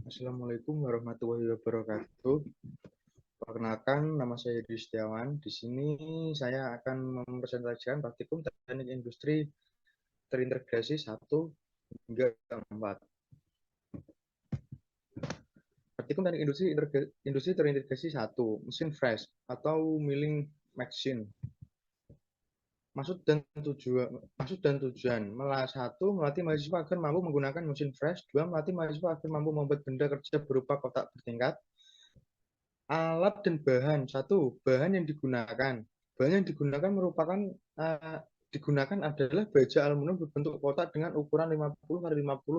Assalamualaikum warahmatullahi wabarakatuh. Perkenalkan, nama saya Yudi Setiawan. Di sini saya akan mempresentasikan praktikum teknik industri terintegrasi 1 hingga 4. Praktikum teknik industri terintegrasi 1, mesin fresh atau milling machine. Maksud dan tujuan melatih mahasiswa agar mampu menggunakan mesin fresh. 2, melatih mahasiswa agar mampu membuat benda kerja berupa kotak bertingkat. Alat dan bahan. 1, bahan yang digunakan. Bahan yang digunakan adalah baja aluminium berbentuk kotak dengan ukuran 50x50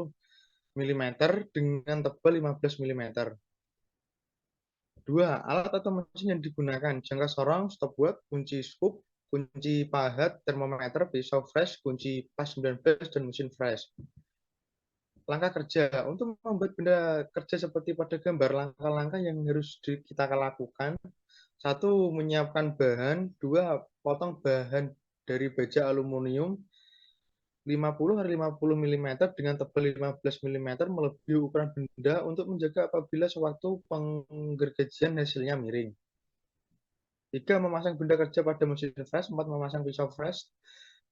mm dengan tebal 15 mm. 2, alat atau mesin yang digunakan. Jangka sorong, stopwatch, kunci scoop, kunci pahat, termometer, pisau fresh, kunci pas 19, dan mesin fresh. Langkah kerja. Untuk membuat benda kerja seperti pada gambar, langkah-langkah yang harus kita lakukan. 1, menyiapkan bahan. 2, potong bahan dari baja aluminium 50x50 mm dengan tebal 15 mm melebihi ukuran benda untuk menjaga apabila sewaktu penggergajian hasilnya miring. 3, memasang benda kerja pada mesin fresh. 4, memasang pisau fresh.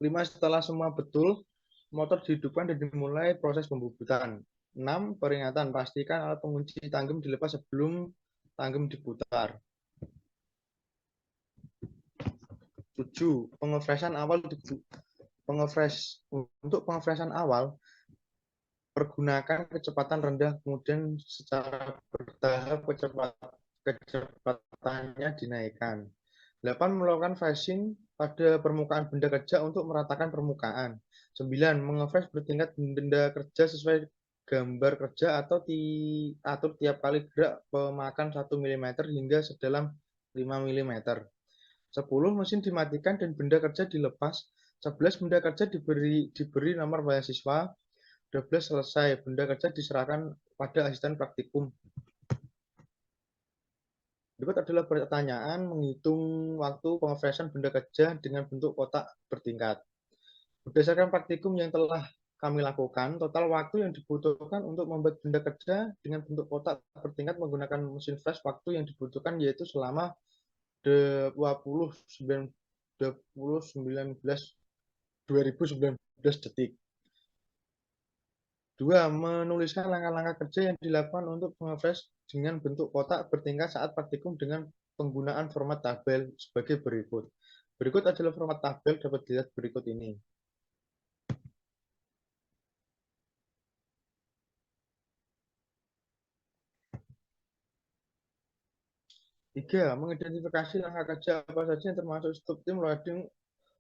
5, setelah semua betul, motor dihidupkan dan dimulai proses pembubutan. 6, peringatan. Pastikan alat pengunci tanggem dilepas sebelum tanggem diputar. 7, pengefreshan awal. Untuk pengefreshan awal, pergunakan kecepatan rendah, kemudian secara bertahap kecepatannya dinaikkan. 8, melakukan flashing pada permukaan benda kerja untuk meratakan permukaan. 9, mengefresh bertingkat benda kerja sesuai gambar kerja atau diatur tiap kali gerak pemakan 1 mm hingga sedalam 5 mm. 10, mesin dimatikan dan benda kerja dilepas. 11, benda kerja diberi nomor mahasiswa. 12, selesai. Benda kerja diserahkan pada asisten praktikum. Berikut adalah pertanyaan menghitung waktu pengefreshan benda kerja dengan bentuk kotak bertingkat. Berdasarkan praktikum yang telah kami lakukan, total waktu yang dibutuhkan untuk membuat benda kerja dengan bentuk kotak bertingkat menggunakan mesin fresh, waktu yang dibutuhkan yaitu selama 2019 detik. 2, menuliskan langkah-langkah kerja yang dilakukan untuk mengefresh dengan bentuk kotak bertingkat saat praktikum dengan penggunaan format tabel sebagai berikut. Berikut adalah format tabel, dapat dilihat berikut ini. 3, mengidentifikasi langkah kerja apa saja yang termasuk stop tim, loading,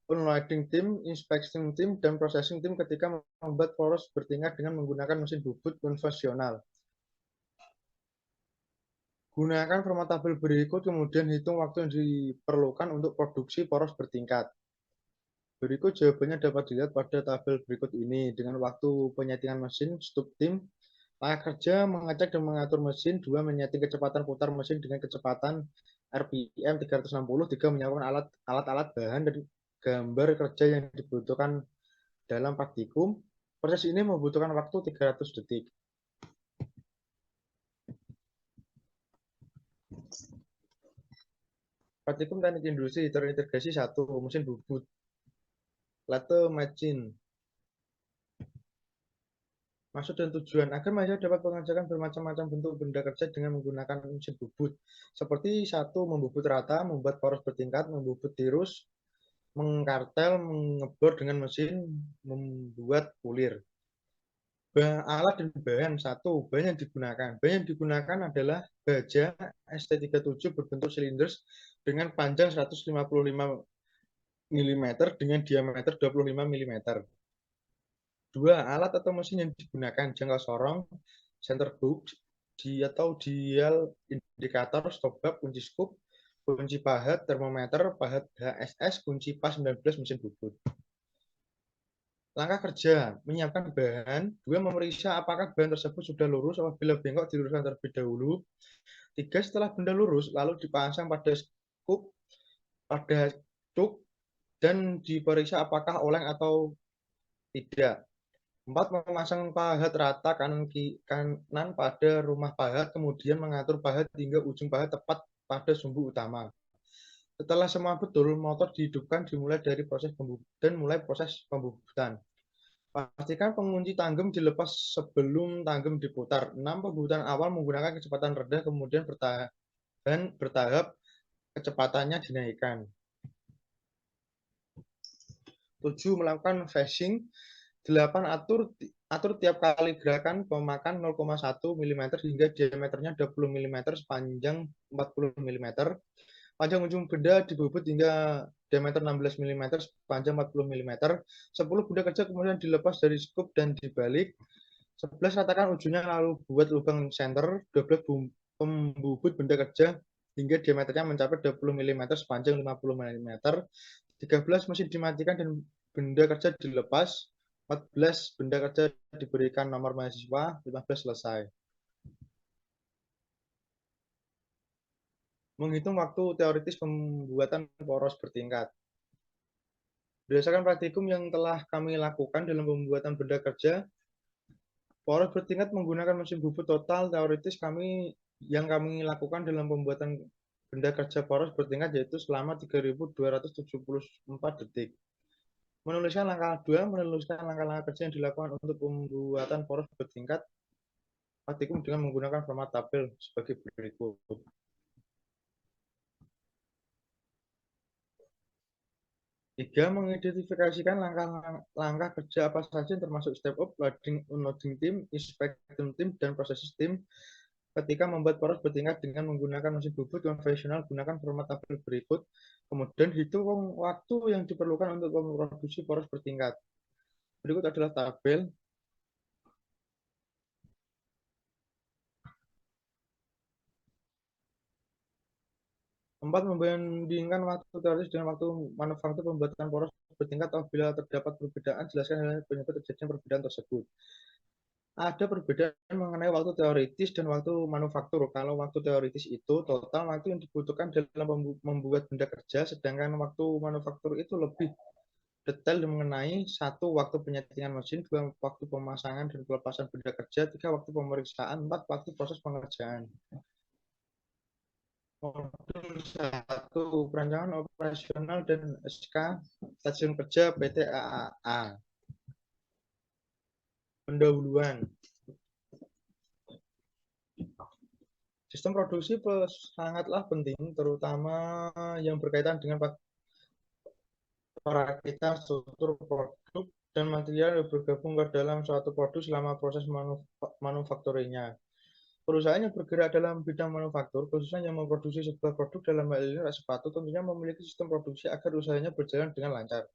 unloading tim, inspection tim, dan processing tim ketika membuat poros bertingkat dengan menggunakan mesin bubut konvensional. Gunakan format tabel berikut, kemudian hitung waktu yang diperlukan untuk produksi poros bertingkat. Berikut jawabannya dapat dilihat pada tabel berikut ini. Dengan waktu penyetingan mesin, stop tim, langkah kerja, mengecek dan mengatur mesin. 2, menyeting kecepatan putar mesin dengan kecepatan RPM 360. 3, menyiapkan alat-alat bahan dan gambar kerja yang dibutuhkan dalam praktikum. Proses ini membutuhkan waktu 300 detik. Praktikum teknik industri terintegrasi 1, mesin bubut. Lathe machine. Maksud dan tujuan agar mahasiswa dapat mengerjakan bermacam-macam bentuk benda kerja dengan menggunakan mesin bubut. Seperti satu, membubut rata, membuat poros bertingkat, membubut tirus, mengkartel, mengebor dengan mesin, membuat pulir. Alat dan bahan satu, bahan yang digunakan. Bahan yang digunakan adalah baja ST37 berbentuk silinder dengan panjang 155 mm dengan diameter 25 mm. Dua, alat atau mesin yang digunakan jangka sorong, center hook, atau dial indikator, stop bab, kunci scoop, kunci pahat, termometer, pahat HSS, kunci pas 19 mesin bubut. Langkah kerja, menyiapkan bahan. Dua, memeriksa apakah bahan tersebut sudah lurus. Apabila bengkok, diluruskan terlebih dahulu. Tiga, setelah benda lurus, lalu dipasang pada scoop, pada cuk, dan diperiksa apakah oleng atau tidak. Empat, memasang pahat rata kanan pada rumah pahat, kemudian mengatur pahat hingga ujung pahat tepat pada sumbu utama. Setelah semua betul, motor dihidupkan dimulai dari proses pembubutan, mulai proses pembubutan. Pastikan pengunci tanggem dilepas sebelum tanggem diputar. 6. Pembubutan awal menggunakan kecepatan rendah, kemudian bertahap kecepatannya dinaikkan. 7. Melakukan phasing. 8. Atur tiap kali gerakan pemakan 0,1 mm hingga diameternya 20 mm sepanjang 40 mm. Panjang ujung benda dibubut hingga diameter 16 mm sepanjang 40 mm. 10. Benda kerja kemudian dilepas dari scoop dan dibalik. 11. Ratakan ujungnya lalu buat lubang center. 12. Pembubut benda kerja hingga diameternya mencapai 20 mm sepanjang 50 mm. 13. Mesin dimatikan dan benda kerja dilepas. 14. Benda kerja diberikan nomor mahasiswa. 15. Selesai. Menghitung waktu teoritis pembuatan poros bertingkat. Berdasarkan praktikum yang telah kami lakukan dalam pembuatan benda kerja, poros bertingkat menggunakan mesin bubut total teoritis yang kami lakukan dalam pembuatan benda kerja poros bertingkat yaitu selama 3.274 detik. Menuliskan langkah 2, menuliskan langkah-langkah kerja yang dilakukan untuk pembuatan poros bertingkat praktikum dengan menggunakan format tabel sebagai berikut. 3. Mengidentifikasikan langkah kerja apa saja termasuk step up, loading, unloading tim, inspection tim, dan proses tim ketika membuat poros bertingkat dengan menggunakan mesin bubut konvensional. Gunakan format tabel berikut. Kemudian hitung waktu yang diperlukan untuk memproduksi poros bertingkat. Berikut adalah tabel. 4. Membandingkan waktu teoris dengan waktu manufaktur pembuatan poros bertingkat. Apabila terdapat perbedaan, jelaskan hal penyebab terjadinya perbedaan tersebut. Ada perbedaan mengenai waktu teoritis dan waktu manufaktur. Kalau waktu teoritis itu total waktu yang dibutuhkan dalam membuat benda kerja, sedangkan waktu manufaktur itu lebih detail mengenai 1. Waktu penyettingan mesin, 2. Waktu pemasangan dan pelepasan benda kerja, 3. Waktu pemeriksaan, 4. Waktu proses pengerjaan. Modul 1. Perancangan operasional dan SK Stasiun Kerja PT AAA. Pendahuluan. Sistem produksi sangatlah penting, terutama yang berkaitan dengan perakitan struktur produk dan material yang bergabung ke dalam suatu produk selama proses manufakturnya. Perusahaan yang bergerak dalam bidang manufaktur, khususnya yang memproduksi sebuah produk dalam hal ini sepatu, tentunya memiliki sistem produksi agar usahanya berjalan dengan lancar.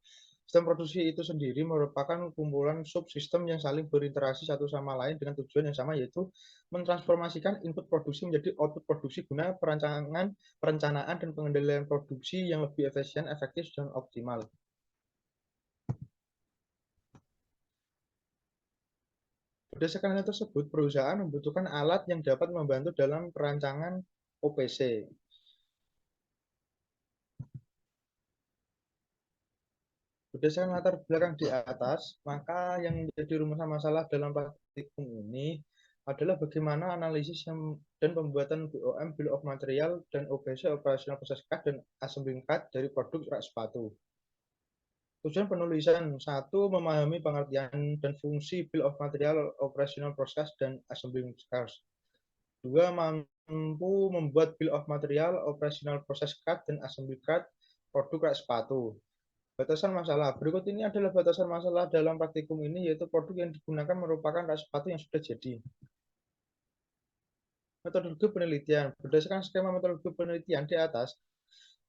Sistem produksi itu sendiri merupakan kumpulan subsistem yang saling berinteraksi satu sama lain dengan tujuan yang sama, yaitu mentransformasikan input produksi menjadi output produksi guna perencanaan dan pengendalian produksi yang lebih efisien, efektif, dan optimal. Berdasarkan hal tersebut, perusahaan membutuhkan alat yang dapat membantu dalam perancangan OPC. Berdasarkan latar belakang di atas, maka yang menjadi rumusan masalah dalam praktikum ini adalah bagaimana analisis dan pembuatan BOM, Bill of Material, dan OPC, Operational Process Card, dan Assembly Card dari produk rak sepatu. Tujuan penulisan, satu, memahami pengertian dan fungsi Bill of Material, Operational Process, dan Assembling Cars. Dua, mampu membuat Bill of Material, Operational Process Card, dan Assembly Card produk rak sepatu. Batasan masalah. Berikut ini adalah batasan masalah dalam praktikum ini, yaitu produk yang digunakan merupakan rak sepatu yang sudah jadi. Metodologi penelitian. Berdasarkan skema metodologi penelitian di atas,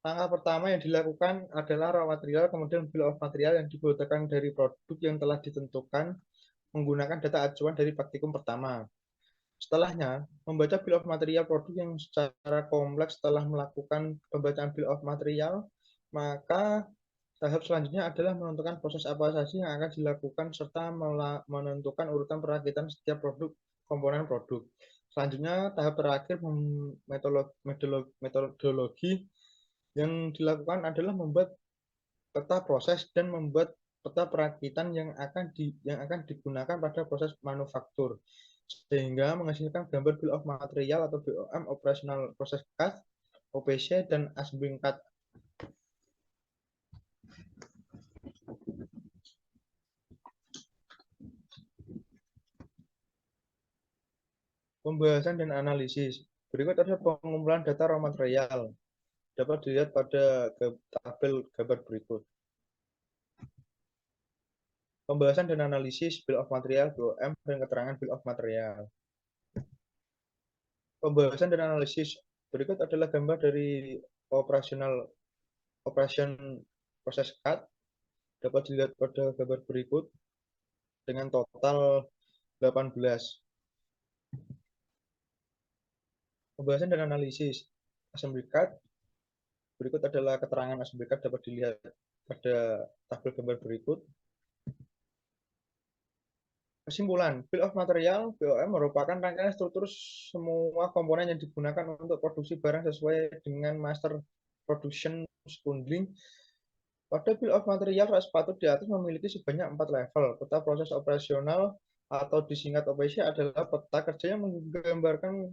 langkah pertama yang dilakukan adalah raw material, kemudian bill of material yang dibutuhkan dari produk yang telah ditentukan menggunakan data acuan dari praktikum pertama. Setelahnya, membaca bill of material produk yang secara kompleks. Setelah melakukan pembacaan bill of material, maka tahap selanjutnya adalah menentukan proses apa saja yang akan dilakukan serta menentukan urutan perakitan setiap produk, komponen produk. Selanjutnya, tahap terakhir metodologi yang dilakukan adalah membuat peta proses dan membuat peta perakitan yang akan digunakan pada proses manufaktur, sehingga menghasilkan gambar bill of material atau BOM, operational process card, OPC, dan assembling card. Pembahasan dan analisis. Berikut ada pengumpulan data raw material. Dapat dilihat pada tabel gambar berikut. Pembahasan dan analisis bill of material, BOM, dan keterangan bill of material. Pembahasan dan analisis. Berikut adalah gambar dari operation process card. Dapat dilihat pada gambar berikut dengan total 18. Pembahasan dan analisis assembly card. Berikut adalah keterangan assembly card, dapat dilihat pada tabel gambar berikut. Kesimpulan, bill of material (BOM) merupakan rangkaian struktur semua komponen yang digunakan untuk produksi barang sesuai dengan master production bundling. Pada bill of material, rak sepatu di atas memiliki sebanyak 4 level. Peta proses operasional atau disingkat OPC adalah peta kerja yang menggambarkan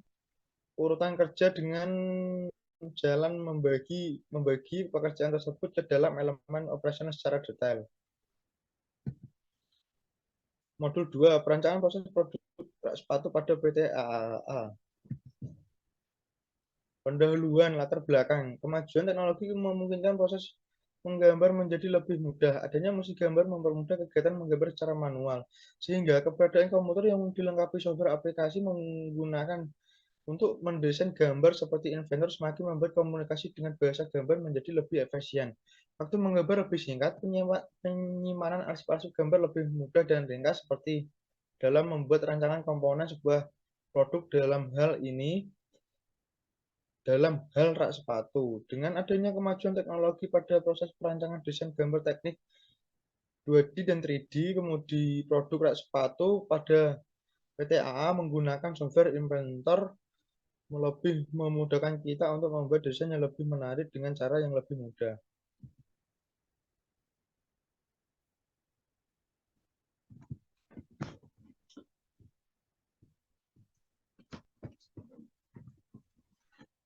urutan kerja dengan jalan membagi pekerjaan tersebut ke dalam elemen operasional secara detail. Modul 2, perancangan proses produk sepatu pada PT AAA. Pendahuluan latar belakang. Kemajuan teknologi memungkinkan proses menggambar menjadi lebih mudah. Adanya musik gambar mempermudah kegiatan menggambar secara manual, sehingga keberadaan komputer yang dilengkapi software aplikasi menggunakan untuk mendesain gambar seperti Inventor semakin membuat komunikasi dengan bahasa gambar menjadi lebih efisien. Waktu menggambar lebih singkat, penyimpanan arsip-arsip gambar lebih mudah dan ringkas seperti dalam membuat rancangan komponen sebuah produk. Dalam hal rak sepatu. Dengan adanya kemajuan teknologi pada proses perancangan desain gambar teknik 2D dan 3D, kemudian produk rak sepatu pada PT AA menggunakan software Inventor lebih memudahkan kita untuk membuat desain yang lebih menarik dengan cara yang lebih mudah.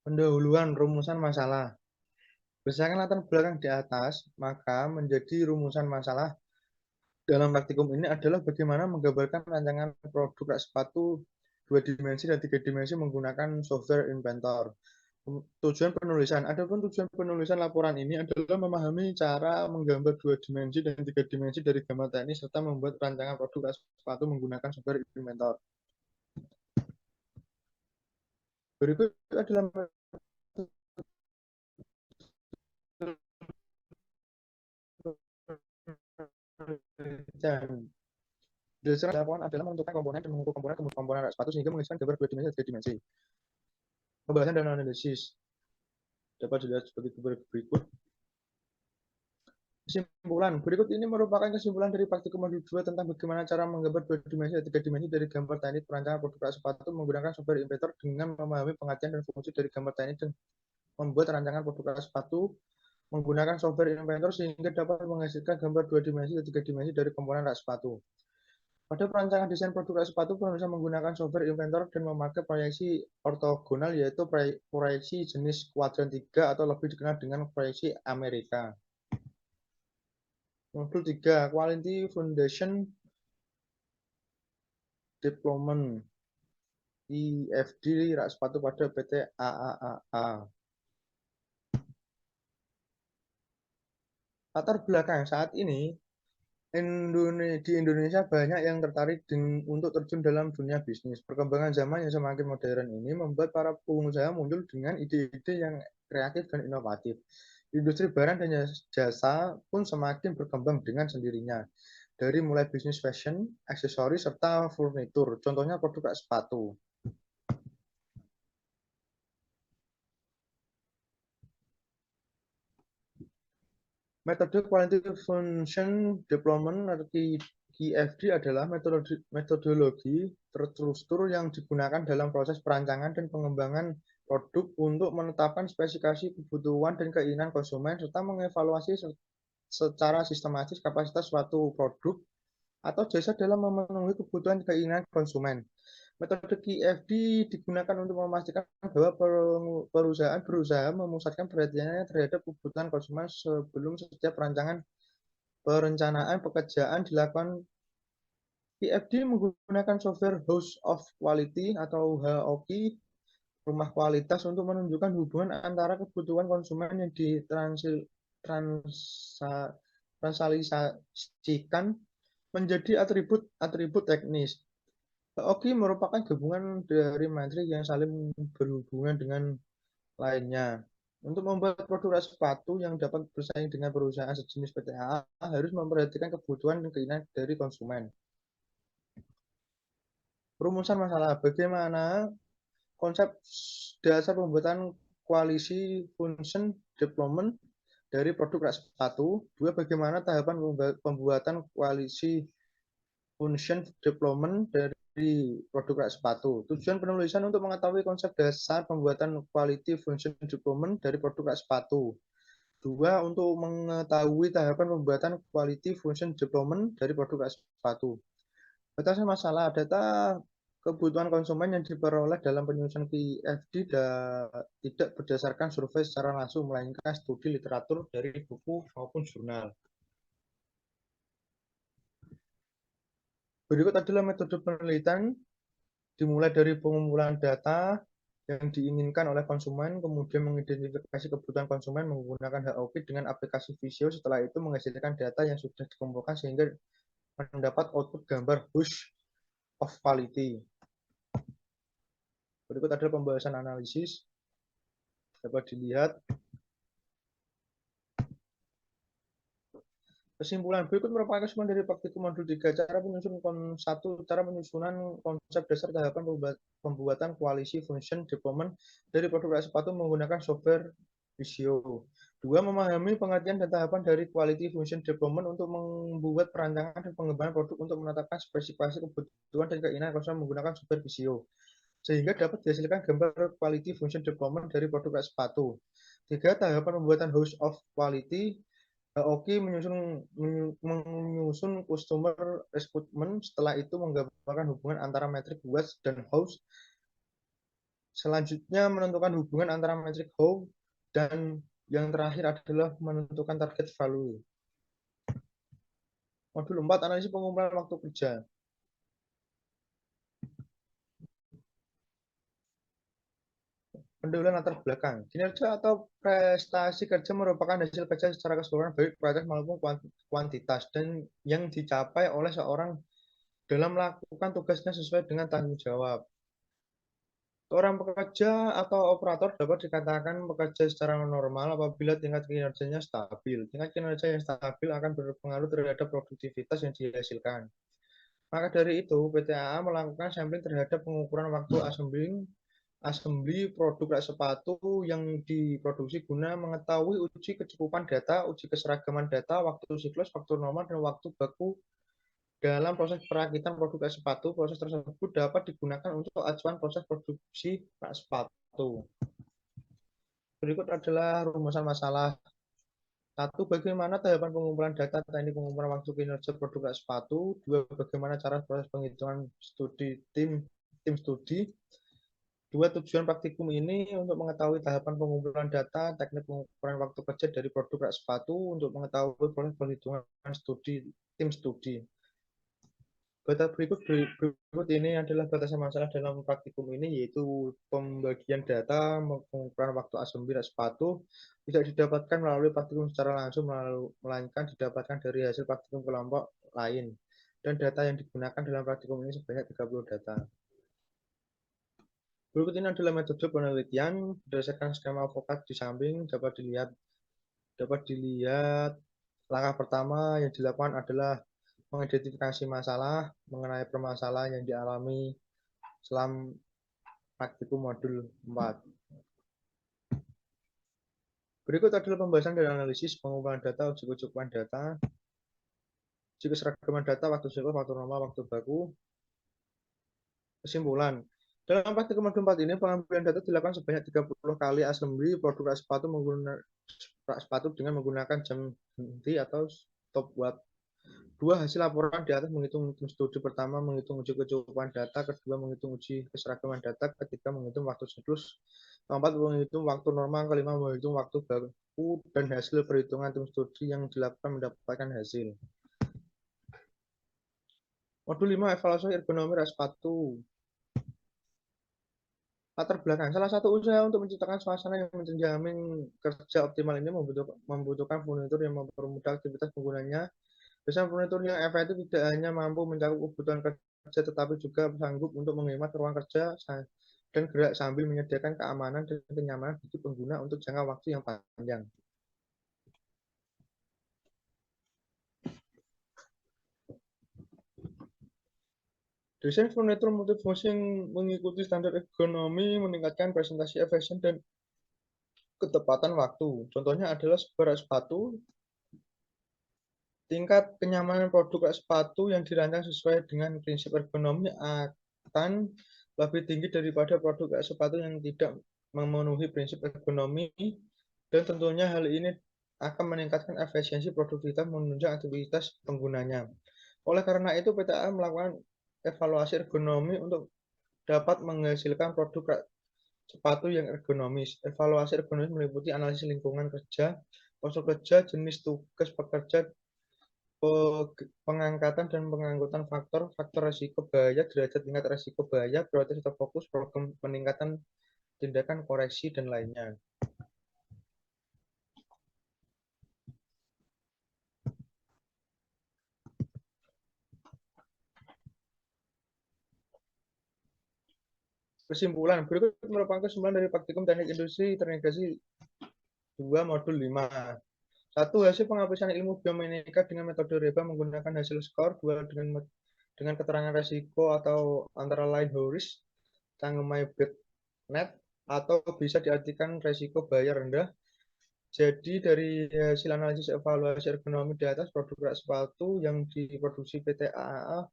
Pendahuluan rumusan masalah. Berdasarkan latar belakang di atas, maka menjadi rumusan masalah dalam praktikum ini adalah bagaimana menggambarkan rancangan produk rak sepatu 2 dimensi dan 3 dimensi menggunakan software Inventor. Tujuan penulisan. Adapun tujuan penulisan laporan ini adalah memahami cara menggambar 2 dimensi dan 3 dimensi dari gambar teknis serta membuat rancangan produk rak sepatu menggunakan software Inventor. Berikut adalah Berdasarkan laporan adalah menentukan komponen dan mengukur komponen kemudian komponen rak sepatu sehingga menghasilkan gambar 2 dimensi dan 3 dimensi. Pembahasan dan analisis dapat dilihat seperti berikut. Kesimpulan. Berikut ini merupakan kesimpulan dari praktikum modul 2 tentang bagaimana cara menggambar 2 dimensi dan 3 dimensi dari gambar teknik perancangan produk rak sepatu menggunakan software Inventor dengan memahami pengertian dan fungsi dari gambar teknik dan membuat rancangan produk rak sepatu menggunakan software Inventor sehingga dapat menghasilkan gambar 2 dimensi dan 3 dimensi dari komponen rak sepatu. Pada perancangan desain produk rak sepatu, penulisan menggunakan software Inventor dan memakai proyeksi ortogonal, yaitu proyeksi jenis kuadran 3 atau lebih dikenal dengan proyeksi Amerika. Modul 3, Quality Foundation Deployment IFD rak sepatu pada PT AAAA. Latar belakang saat ini di Indonesia banyak yang tertarik untuk terjun dalam dunia bisnis. Perkembangan zaman yang semakin modern ini membuat para pengusaha muncul dengan ide-ide yang kreatif dan inovatif. Industri barang dan jasa pun semakin berkembang dengan sendirinya. Dari mulai bisnis fashion, aksesoris, serta furnitur. Contohnya produk sepatu. Metode Quality Function Deployment atau QFD adalah metodologi terstruktur yang digunakan dalam proses perancangan dan pengembangan produk untuk menetapkan spesifikasi kebutuhan dan keinginan konsumen serta mengevaluasi secara sistematis kapasitas suatu produk atau jasa dalam memenuhi kebutuhan dan keinginan konsumen. Metode QFD digunakan untuk memastikan bahwa perusahaan berusaha memusatkan perhatiannya terhadap kebutuhan konsumen sebelum setiap perencanaan pekerjaan dilakukan. QFD menggunakan software House of Quality atau HOQ, rumah kualitas, untuk menunjukkan hubungan antara kebutuhan konsumen yang ditranslasikan menjadi atribut-atribut teknis. Oke merupakan gabungan dari metrik yang saling berhubungan dengan lainnya. Untuk membuat produk sepatu yang dapat bersaing dengan perusahaan sejenis PT AA harus memperhatikan kebutuhan dan keinginan dari konsumen. Rumusan masalah, bagaimana konsep dasar pembuatan koalisi function deployment dari produk rak sepatu. Dua, bagaimana tahapan pembuatan koalisi function deployment dari produk rak sepatu. Tujuan penulisan untuk mengetahui konsep dasar pembuatan quality function deployment dari produk rak sepatu. Dua, untuk mengetahui tahapan pembuatan quality function deployment dari produk rak sepatu. Batasan masalah, data kebutuhan konsumen yang diperoleh dalam penyusunan QFD tidak berdasarkan survei secara langsung, melainkan studi literatur dari buku maupun jurnal. Berikut adalah metode penelitian, dimulai dari pengumpulan data yang diinginkan oleh konsumen, kemudian mengidentifikasi kebutuhan konsumen menggunakan HOQ dengan aplikasi Visio. Setelah itu menghasilkan data yang sudah dikumpulkan sehingga mendapat output gambar House of Quality. Berikut adalah pembahasan analisis. Dapat dilihat. Kesimpulan berikut merupakan kesimpulan dari praktikum modul 3. Cara penyusunan konsep dasar tahapan pembuatan koalisi function deployment dari produk sepatu menggunakan software Visio. 2. Memahami pengertian dan tahapan dari quality function deployment untuk membuat perancangan dan pengembangan produk untuk menetapkan spesifikasi kebutuhan dan keinginan konsumen menggunakan software Visio, sehingga dapat dihasilkan gambar quality function deployment dari produk sepatu. 3. Tahapan pembuatan House of Quality. Oki menyusun customer recruitment, setelah itu menggambarkan hubungan antara metrik West dan House. Selanjutnya menentukan hubungan antara metrik How, dan yang terakhir adalah menentukan target value. Modul 4, analisis pengumpulan waktu kerja. Pendahuluan latar belakang. Kinerja atau prestasi kerja merupakan hasil kerja secara keseluruhan baik kualitas maupun kuantitas dan yang dicapai oleh seorang dalam melakukan tugasnya sesuai dengan tanggung jawab. Seorang pekerja atau operator dapat dikatakan bekerja secara normal apabila tingkat kinerjanya stabil. Tingkat kinerja yang stabil akan berpengaruh terhadap produktivitas yang dihasilkan. Maka dari itu, PT AA melakukan sampling terhadap pengukuran waktu assembly produk sepatu yang diproduksi guna mengetahui uji kecukupan data, uji keseragaman data, waktu siklus, waktu normal, dan waktu baku dalam proses perakitan produk sepatu. Proses tersebut dapat digunakan untuk acuan proses produksi sepatu. Berikut adalah rumusan masalah. 1. Bagaimana tahapan pengumpulan data teknik pengumpulan waktu kinerja produk sepatu. 2. Bagaimana cara proses penghitungan tim studi. Dua tujuan praktikum ini untuk mengetahui tahapan pengumpulan data, teknik pengukuran waktu kerja dari produk rak sepatu, untuk mengetahui proses perhitungan studi, tim studi. Data berikut ini adalah batasan masalah dalam praktikum ini, yaitu pembagian data, pengukuran waktu assembly rak sepatu tidak didapatkan melalui praktikum secara langsung, melainkan didapatkan dari hasil praktikum kelompok lain. Dan data yang digunakan dalam praktikum ini sebanyak 30 data. Berikut ini adalah metode penelitian berdasarkan skema avokat di samping. Dapat dilihat langkah pertama yang dilakukan adalah mengidentifikasi masalah mengenai permasalahan yang dialami selama praktikum modul 4. Berikut adalah pembahasan dan analisis pengumpulan data, uji kecukupan data, uji keseragaman data, waktu siklus, waktu normal, waktu baku. Kesimpulan. Dalam praktikum modul 4 ini, pengambilan data dilakukan sebanyak 30 kali assembly produk rak sepatu dengan menggunakan jam henti atau stopwatch. Dua hasil laporan di atas menghitung studi. Pertama, menghitung uji kecukupan data. Kedua, menghitung uji keseragaman data. Ketiga, menghitung waktu siklus. Keempat, menghitung waktu normal. Kelima, menghitung waktu baku. Dan hasil perhitungan tim studi yang dilakukan mendapatkan hasil. Modul 5, evaluasi ergonomi rak sepatu. Latar belakang. Salah satu usaha untuk menciptakan suasana yang menjamin kerja optimal ini membutuhkan furnitur yang mempermudah aktivitas penggunanya. Desain furnitur yang efektif tidak hanya mampu mencakup kebutuhan kerja, tetapi juga sanggup untuk menghemat ruang kerja dan gerak sambil menyediakan keamanan dan kenyamanan bagi pengguna untuk jangka waktu yang panjang. Desain furnitur multifungsi yang mengikuti standar ergonomi meningkatkan presentasi efisien dan ketepatan waktu. Contohnya adalah sebuah sepatu. Tingkat kenyamanan produk sepatu yang dirancang sesuai dengan prinsip ergonomi akan lebih tinggi daripada produk sepatu yang tidak memenuhi prinsip ergonomi, dan tentunya hal ini akan meningkatkan efisiensi produktivitas menunjang aktivitas penggunanya. Oleh karena itu, PTA melakukan evaluasi ergonomi untuk dapat menghasilkan produk sepatu yang ergonomis. Evaluasi ergonomis meliputi analisis lingkungan kerja, postur kerja, jenis tugas pekerja, pengangkatan dan pengangkutan faktor risiko bahaya, derajat tingkat risiko bahaya, prioritas atau fokus, program peningkatan tindakan koreksi, dan lainnya. Kesimpulan. Berikut merupakan kesimpulan dari praktikum teknik industri terintegrasi 2 modul 5. 1. Hasil penghapusan ilmu biomenika dengan metode REBA menggunakan hasil skor. 2. Dengan keterangan resiko atau antara lain HORIS, Tangemai Net, atau bisa diartikan resiko bahaya rendah. Jadi dari hasil analisis evaluasi ergonomi di atas, produk rak sepatu yang diproduksi PT AAA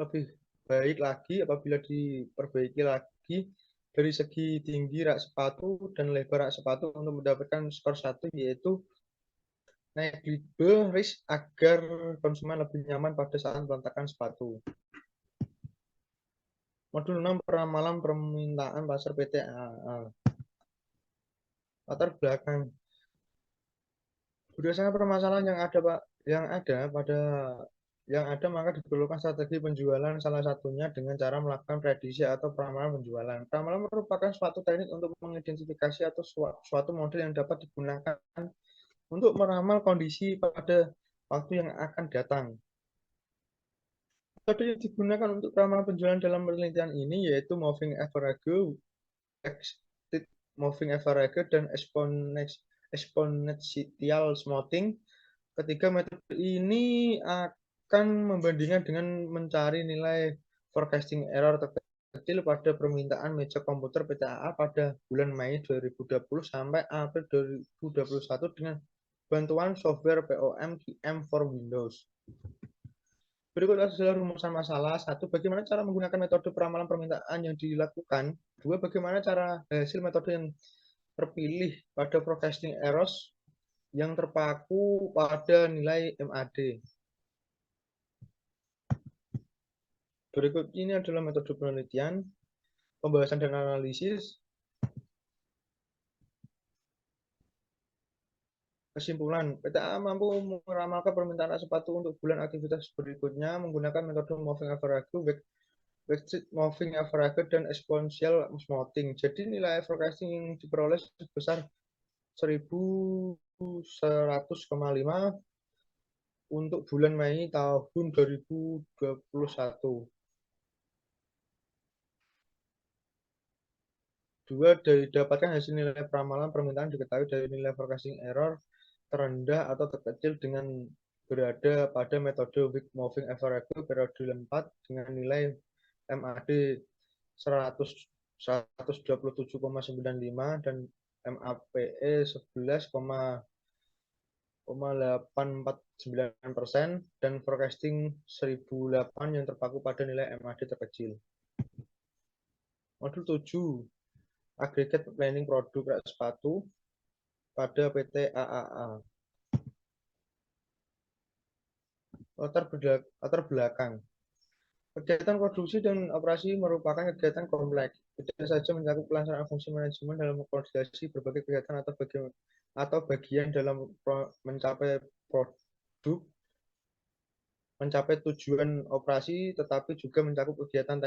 lebih baik lagi apabila diperbaiki lagi dari segi tinggi rak sepatu dan lebar rak sepatu untuk mendapatkan skor 1, yaitu negligible risk, agar konsumen lebih nyaman pada saat peletakan sepatu. Modul 6, peramalan permintaan pasar PT AAA. Latar belakang. Berdasarkan permasalahan yang ada, maka diperlukan strategi penjualan, salah satunya dengan cara melakukan prediksi atau peramalan penjualan. Peramalan merupakan suatu teknik untuk mengidentifikasi atau suatu model yang dapat digunakan untuk meramal kondisi pada waktu yang akan datang. Metode yang digunakan untuk peramalan penjualan dalam penelitian ini yaitu moving average, dan exponential smoothing. Ketiga metode ini akan membandingkan dengan mencari nilai forecasting error terkecil pada permintaan meja komputer PTAA pada bulan Mei 2020 sampai April 2021 dengan bantuan software POM QM for Windows. Berikut adalah rumusan masalah. 1. Bagaimana cara menggunakan metode peramalan permintaan yang dilakukan. 2. Bagaimana cara hasil metode yang terpilih pada forecasting errors yang terpaku pada nilai MAD. Berikut ini adalah metode penelitian. Pembahasan dan analisis. Kesimpulan, PTA mampu meramalkan permintaan sepatu untuk bulan aktivitas berikutnya menggunakan metode moving average, backstreet moving average, dan exponential smoothing. Jadi nilai forecasting yang diperoleh sebesar 1.100,5 untuk bulan Mei tahun 2021. Dua, didapatkan hasil nilai peramalan permintaan diketahui dari nilai forecasting error terendah atau terkecil dengan berada pada metode week moving average periode 4 dengan nilai MAD 127,95 dan MAPE 11,849% dan forecasting 1008 yang terpaku pada nilai MAD terkecil. Modul 7, Aggregate Planning Produk Sepatu pada PT AAA. Latar belakang. Kegiatan produksi dan operasi merupakan kegiatan kompleks, tidak saja mencakup pelaksanaan fungsi manajemen dalam koordinasi berbagai kegiatan atau bagian dalam mencapai produk, mencapai tujuan operasi, tetapi juga mencakup kegiatan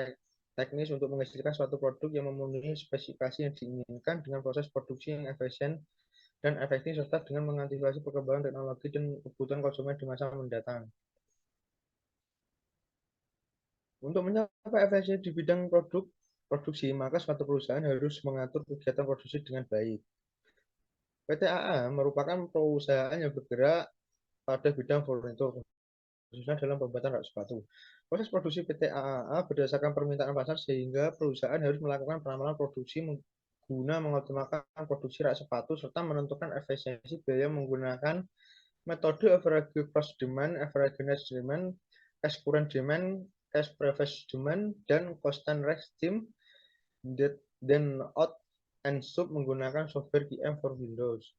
teknis untuk menghasilkan suatu produk yang memenuhi spesifikasi yang diinginkan dengan proses produksi yang efisien dan efektif serta dengan mengantisipasi perkembangan teknologi dan kebutuhan konsumen di masa mendatang. Untuk mencapai efisiensi di bidang produksi, maka suatu perusahaan harus mengatur kegiatan produksi dengan baik. PT AA merupakan perusahaan yang bergerak pada bidang furnitur, khususnya dalam pembuatan rak sepatu. Proses produksi PT AAA berdasarkan permintaan pasar sehingga perusahaan harus melakukan peramalan produksi guna mengoptimalkan produksi rak sepatu serta menentukan efisiensi biaya menggunakan metode average cost demand, average net demand, cash current demand, cash previous demand, dan constant resting then out and sub menggunakan software QM for Windows.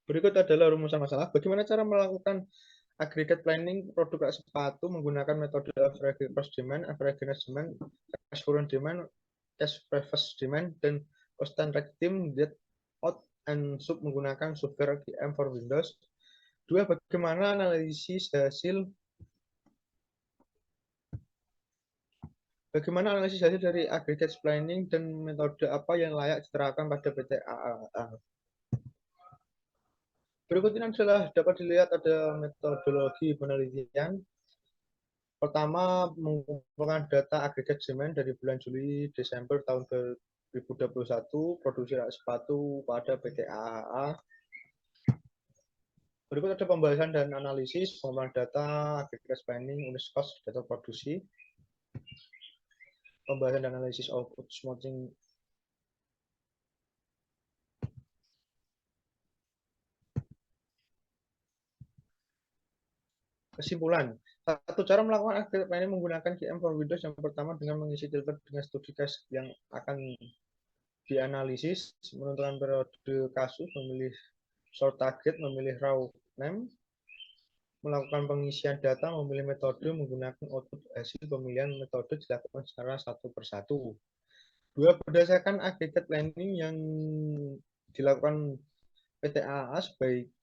Berikut adalah rumusan masalah. Bagaimana cara melakukan aggregate planning produk sepatu menggunakan metode average cost demand, average net demand, cash current demand, cash previous demand, dan constant resting that out and sub menggunakan software QM for Windows. 2. Bagaimana analisis hasil dari aggregate planning dan metode apa yang layak diterapkan pada PT AAA. Berikut ini adalah dapat dilihat ada metodologi penelitian. Pertama, mengumpulkan data aggregate demand dari bulan Juli Desember tahun 2021 produksi rak sepatu pada PT AAA. Berikut ada pembahasan dan analisis pengumpulan data aggregate planning unit cost data produksi. Pembahasan dan analisis output smoothing. Kesimpulan, satu cara melakukan aggregate planning menggunakan QM for Windows yang pertama dengan mengisi filter dengan studi case yang akan dianalisis, menentukan periode kasus, memilih short target, memilih raw name, melakukan pengisian data, memilih metode, menggunakan output hasil pemilihan metode dilakukan secara satu persatu. 2. Berdasarkan aggregate planning yang dilakukan PT AAA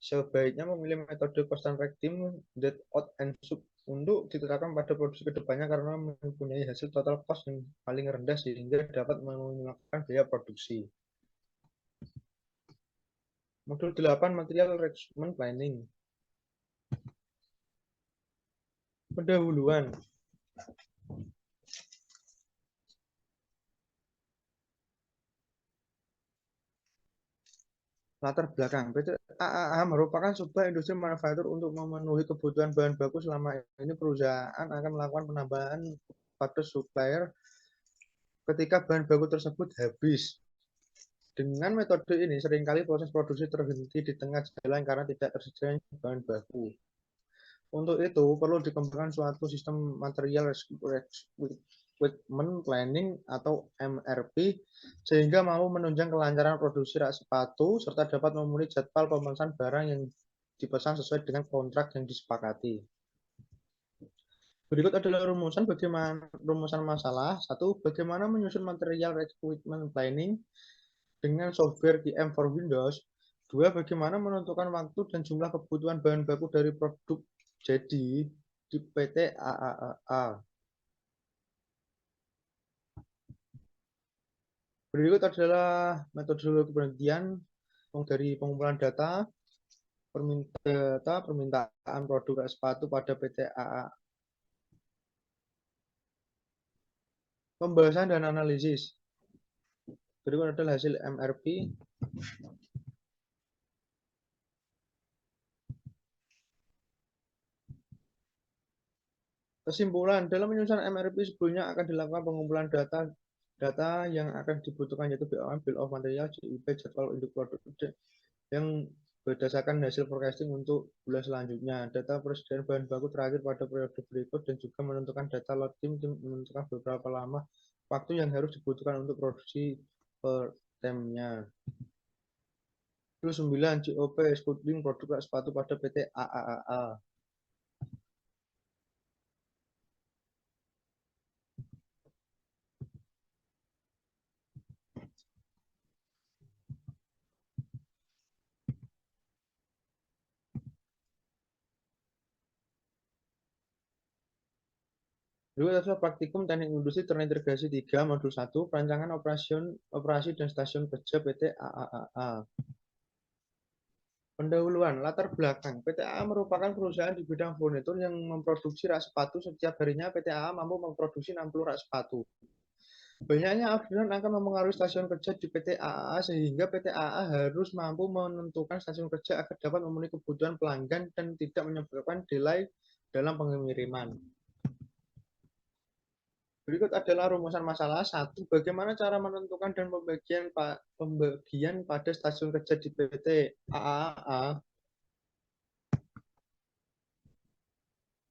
sebaiknya memilih metode constant resting that out and sub untuk diterapkan pada produksi kedepannya karena mempunyai hasil total cost yang paling rendah sehingga dapat meminimalkan biaya produksi. Modul 8 Material Arrangement Planning. Pendahuluan. Latar belakang. PT AAA merupakan sebuah industri manufaktur untuk memenuhi kebutuhan bahan baku. Selama ini perusahaan akan melakukan penambahan pada supplier ketika bahan baku tersebut habis. Dengan metode ini, seringkali proses produksi terhenti di tengah jalan karena tidak tersedia bahan baku. Untuk itu, perlu dikembangkan suatu sistem material requirement planning atau MRP, sehingga mampu menunjang kelancaran produksi rak sepatu, serta dapat memenuhi jadwal pemesanan barang yang dipesan sesuai dengan kontrak yang disepakati. Berikut adalah rumusan masalah. Satu, bagaimana menyusun material requirement planning dengan software DM for Windows. Dua, bagaimana menentukan waktu dan jumlah kebutuhan bahan baku dari produk jadi di PT AAA. Berikut adalah metodologi penelitian dari pengumpulan data, permintaan produk sepatu pada PT AA. Pembahasan dan analisis. Berikut adalah hasil MRP. Kesimpulan, dalam menyusun MRP sebelumnya akan dilakukan pengumpulan data yang akan dibutuhkan yaitu BOM, Bill of Material, JIP, jadwal untuk produk yang berdasarkan hasil forecasting untuk bulan selanjutnya. Data persediaan bahan baku terakhir pada periode berikut dan juga menentukan data load tim menentukan beberapa lama waktu yang harus dibutuhkan untuk produksi per temnya. 9. JOP Scouting produk sepatu pada PT AAA. Berikut adalah praktikum teknik industri terintegrasi 3 modul 1 perancangan operasi dan stasiun kerja PT AAA. Pendahuluan latar belakang PT AA merupakan perusahaan di bidang furnitur yang memproduksi rak sepatu. Setiap harinya PT AA mampu memproduksi 60 rak sepatu. Banyaknya orderan akan mempengaruhi stasiun kerja di PT AAA sehingga PT AAA harus mampu menentukan stasiun kerja agar dapat memenuhi kebutuhan pelanggan dan tidak menyebabkan delay dalam pengiriman. Berikut adalah rumusan masalah. 1. Bagaimana cara menentukan dan pembagian pada stasiun kerja di PT AAA.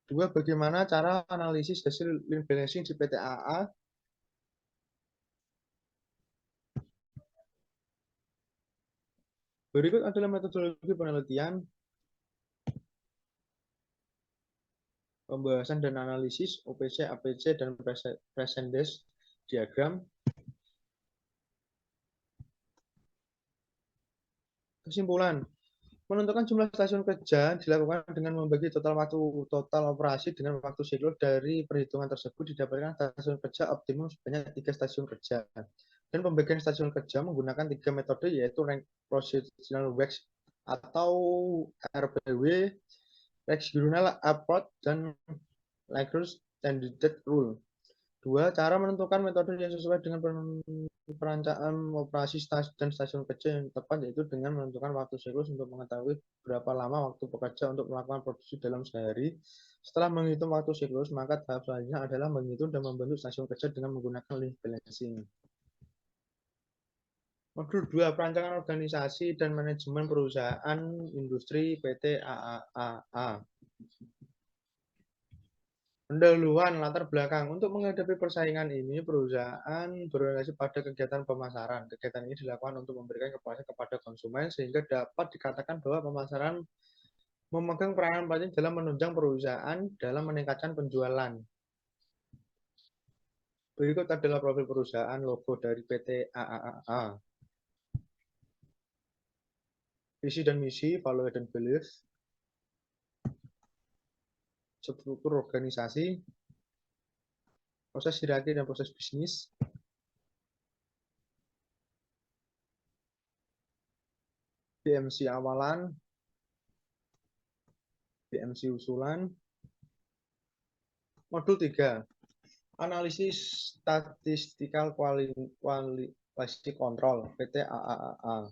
2. Bagaimana cara analisis hasil lean balancing di PT AAA. Berikut adalah metodologi penelitian, pembahasan dan analisis OPC, APC, dan Present diagram. Kesimpulan, menentukan jumlah stasiun kerja dilakukan dengan membagi total operasi dengan waktu siklus. Dari perhitungan tersebut didapatkan stasiun kerja optimum sebanyak 3 stasiun kerja. Dan pembagian stasiun kerja menggunakan 3 metode yaitu Rank Proportional Wax atau RPW, Regional Approach, dan Lagrange Standard Rule. 2. Cara menentukan metode yang sesuai dengan perencanaan operasi dan stasiun kerja yang tepat yaitu dengan menentukan waktu siklus untuk mengetahui berapa lama waktu pekerja untuk melakukan produksi dalam sehari. Setelah menghitung waktu siklus, maka tahap selanjutnya adalah menghitung dan membentuk stasiun kerja dengan menggunakan lean balancing. Modul 2. Perancangan organisasi dan manajemen perusahaan industri PT AAA. Pendahuluan latar belakang. Untuk menghadapi persaingan ini, perusahaan berorientasi pada kegiatan pemasaran. Kegiatan ini dilakukan untuk memberikan kepuasan kepada konsumen sehingga dapat dikatakan bahwa pemasaran memegang peranan penting dalam menunjang perusahaan dalam meningkatkan penjualan. Berikut adalah profil perusahaan, logo dari PT AAA. Visi dan misi, value dan belief, struktur organisasi, proses hierarki dan proses bisnis, BMC awalan, BMC usulan. Modul 3. Analisis Statistical Quality Control PT AAA.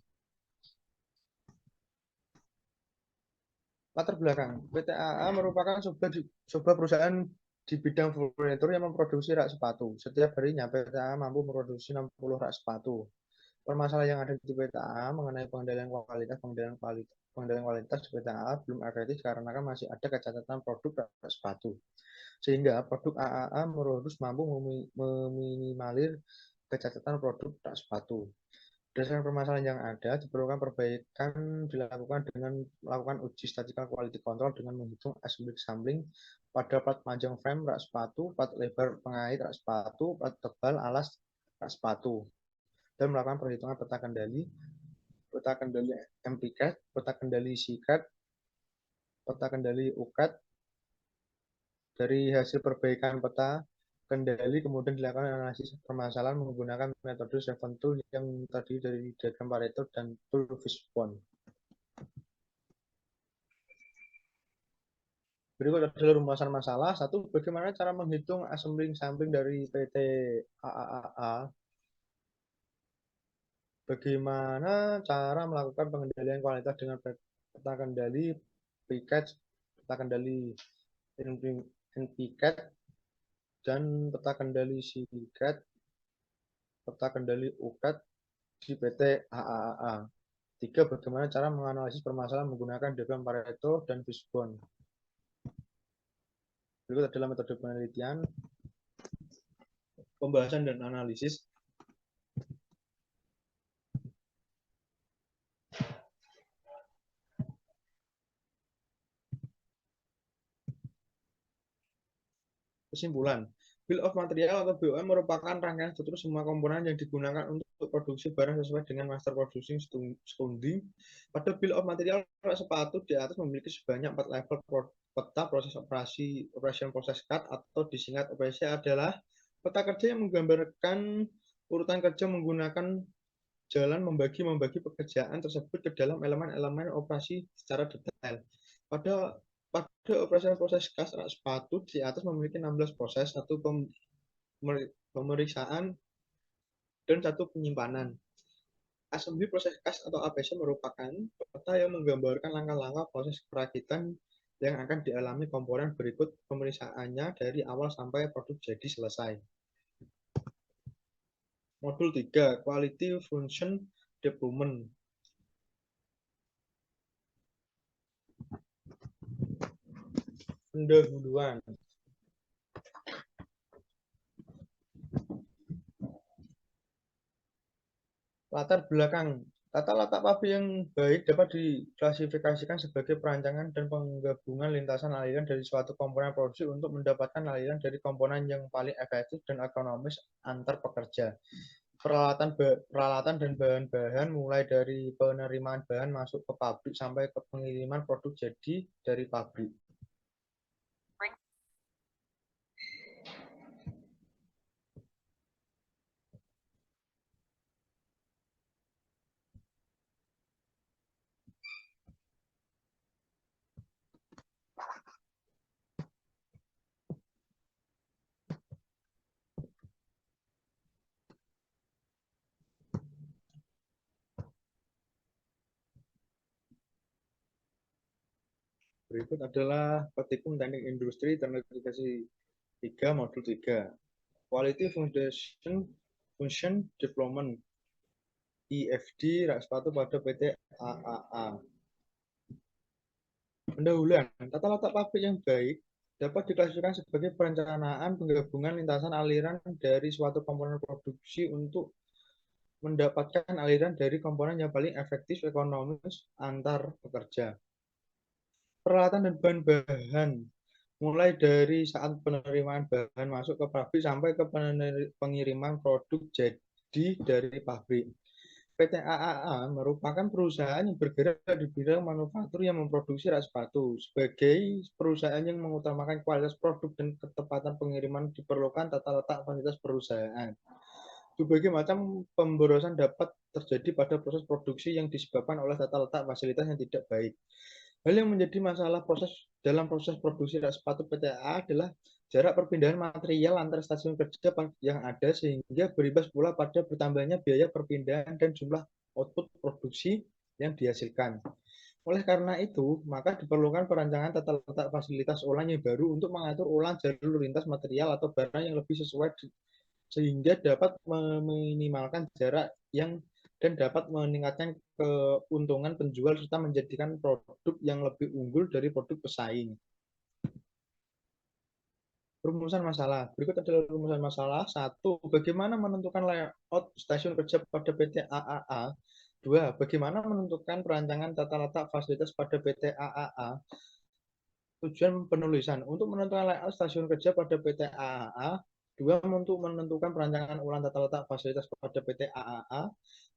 Latar belakang, PT AAA merupakan sebuah perusahaan di bidang furnitur yang memproduksi rak sepatu. Setiap harinya PT AAA mampu memproduksi 60 rak sepatu. Permasalahan yang ada di PT AAA mengenai pengendalian kualitas di PT AAA belum efektif karena masih ada kecacatan produk rak sepatu. Sehingga produk AAA harus mampu meminimalir kecacatan produk rak sepatu. Berdasarkan permasalahan yang ada, diperlukan perbaikan dilakukan dengan melakukan uji statistical quality control dengan menghitung assembly sampling pada plat panjang frame rak sepatu, plat lebar pengait rak sepatu, plat tebal alas rak sepatu, dan melakukan perhitungan peta kendali MPCAD, peta kendali SICAD, peta kendali UCAD. Dari hasil perbaikan peta kendali kemudian dilakukan analisis permasalahan menggunakan metode 7 tool yang terdiri dari diagram Pareto dan tool Fishbone. Berikut adalah rumusan masalah. 1. Bagaimana cara menghitung assembling sampling dari PT AAAA? Bagaimana cara melakukan pengendalian kualitas dengan peta kendali PCAD, peta kendali NPCAD, dan peta kendali SICAD, peta kendali UCAD di PT AAA. 3. Bagaimana cara menganalisis permasalahan menggunakan diagram Pareto dan Fishbone. Berikut adalah metode penelitian, pembahasan dan analisis. Kesimpulan, Bill of Material atau BOM merupakan rangkaian struktur semua komponen yang digunakan untuk produksi barang sesuai dengan Master Producing Standard. Pada Bill of Material sepatu di atas memiliki sebanyak 4 level peta proses operasi, operation process card atau disingkat OPC adalah peta kerja yang menggambarkan urutan kerja menggunakan jalan membagi pekerjaan tersebut ke dalam elemen-elemen operasi secara detail. Pada operasi proses kas sepatu di atas memiliki 16 proses, 1 pemeriksaan dan 1 penyimpanan. Assembly proses kas atau APC merupakan peta yang menggambarkan langkah-langkah proses perakitan yang akan dialami komponen berikut pemeriksaannya dari awal sampai produk jadi selesai. Modul 3, Quality Function Development. Pendahuluan. Latar belakang. Tata letak pabrik yang baik dapat diklasifikasikan sebagai perancangan dan penggabungan lintasan aliran dari suatu komponen produksi untuk mendapatkan aliran dari komponen yang paling efektif dan ekonomis antar pekerja. Peralatan dan bahan-bahan mulai dari penerimaan bahan masuk ke pabrik sampai ke pengiriman produk jadi dari pabrik. Berikut adalah petikum teknik industri ternotifikasi 3 modul 3. Quality Function Development IFD rak sepatu pada PT AAA. Pendahuluan, tata letak pabrik yang baik dapat diklasifikasikan sebagai perencanaan penggabungan lintasan aliran dari suatu komponen produksi untuk mendapatkan aliran dari komponen yang paling efektif ekonomis antar pekerja. Peralatan dan bahan-bahan mulai dari saat penerimaan bahan masuk ke pabrik sampai ke pengiriman produk jadi dari pabrik. PT AAA merupakan perusahaan yang bergerak di bidang manufaktur yang memproduksi rak sepatu. Sebagai perusahaan yang mengutamakan kualitas produk dan ketepatan pengiriman diperlukan tata letak fasilitas perusahaan. Berbagai macam pemborosan dapat terjadi pada proses produksi yang disebabkan oleh tata letak fasilitas yang tidak baik. Hal yang menjadi masalah dalam proses produksi rak sepatu PTA adalah jarak perpindahan material antar stasiun kerja yang ada sehingga berimbas pula pada bertambahnya biaya perpindahan dan jumlah output produksi yang dihasilkan. Oleh karena itu, maka diperlukan perancangan tata letak fasilitas ulang yang baru untuk mengatur ulang jalur lintas material atau barang yang lebih sesuai sehingga dapat meminimalkan jarak yang dan dapat meningkatkan keuntungan penjual serta menjadikan produk yang lebih unggul dari produk pesaing. Rumusan masalah. Berikut adalah rumusan masalah. Satu, bagaimana menentukan layout stasiun kerja pada PT AAA. Dua, bagaimana menentukan perancangan tata letak fasilitas pada PT AAA. Tujuan penulisan. Untuk menentukan layout stasiun kerja pada PT AAA. Dua, untuk menentukan perancangan ulang tata letak fasilitas pada PT AAA.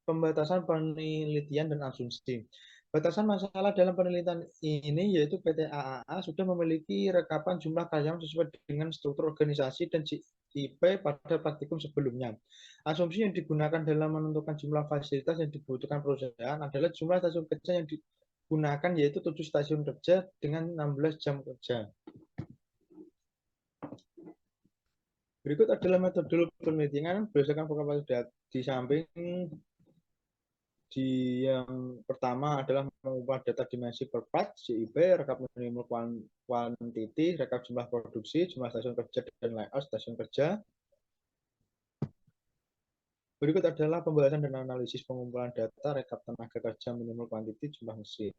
Pembatasan penelitian dan asumsi. Batasan masalah dalam penelitian ini yaitu PT AAA sudah memiliki rekapan jumlah karyawan sesuai dengan struktur organisasi dan GIP pada praktikum sebelumnya. Asumsi yang digunakan dalam menentukan jumlah fasilitas yang dibutuhkan perusahaan adalah jumlah stasiun kerja yang digunakan yaitu 7 stasiun kerja dengan 16 jam kerja. Berikut adalah metode penelitian berdasarkan vokabulari di samping yang pertama adalah mengubah data dimensi per part, GIP, rekap minimal quantity, rekap jumlah produksi, jumlah stasiun kerja, dan layout stasiun kerja. Berikut adalah pembahasan dan analisis pengumpulan data, rekap tenaga kerja, minimal quantity, jumlah mesin.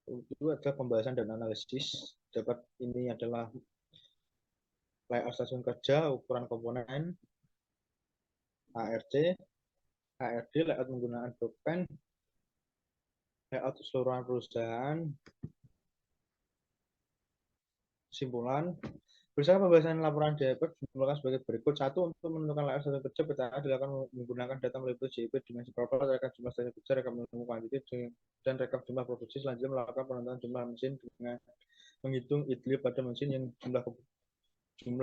Itu adalah pembahasan dan analisis. Dapat ini adalah layout stasiun kerja, ukuran komponen, ARC, HRD, layout menggunakan dokumen, layout keseluruhan perusahaan, kesimpulan. Berdasarkan pembahasan laporan DPR dimulakan sebagai berikut. Satu, untuk menentukan layout stasiun kerja, PTA dilakukan menggunakan data meliput GIP, dimensi profil, rekap jumlah stasiun kerja, rekap minimum kuantiti, dan rekap jumlah produksi. Selanjutnya melakukan penentuan jumlah mesin dengan menghitung idle pada mesin yang jumlah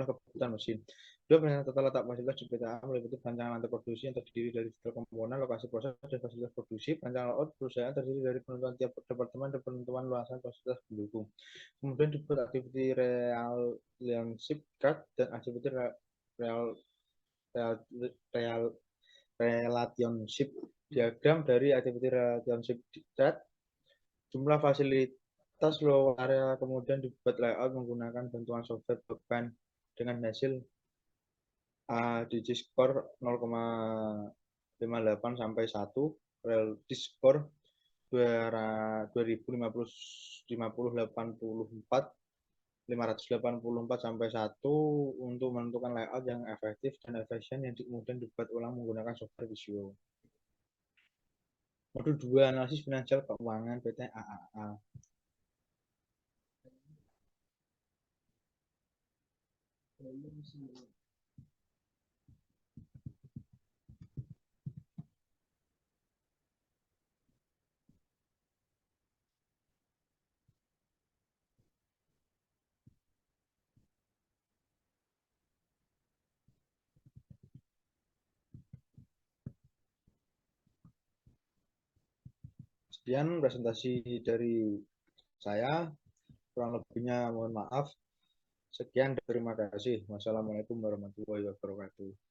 kebutuhan mesin. Dua, perencanaan tata letak fasilitas di PTA meliputi perancangan lantai produksi yang terdiri dari detail komponen, lokasi proses, dan fasilitas produksi. Perancangan layout perusahaan terdiri dari penentuan tiap departemen dan penentuan luasan fasilitas pendukung. Kemudian dibuat activity relationship chart dan activity real, real, real, relationship diagram dari activity relationship chart. Jumlah fasilitas low area kemudian dibuat layout menggunakan bantuan software beban dengan hasil Digiscore 0,58 sampai 1, Reality Score 584 sampai 1 untuk menentukan layout yang efektif dan efisien yang kemudian dibuat ulang menggunakan software visual. Modul 2, analisis finansial keuangan PT AAA. Sekian presentasi dari saya, kurang lebihnya mohon maaf. Sekian, terima kasih. Wassalamualaikum warahmatullahi wabarakatuh.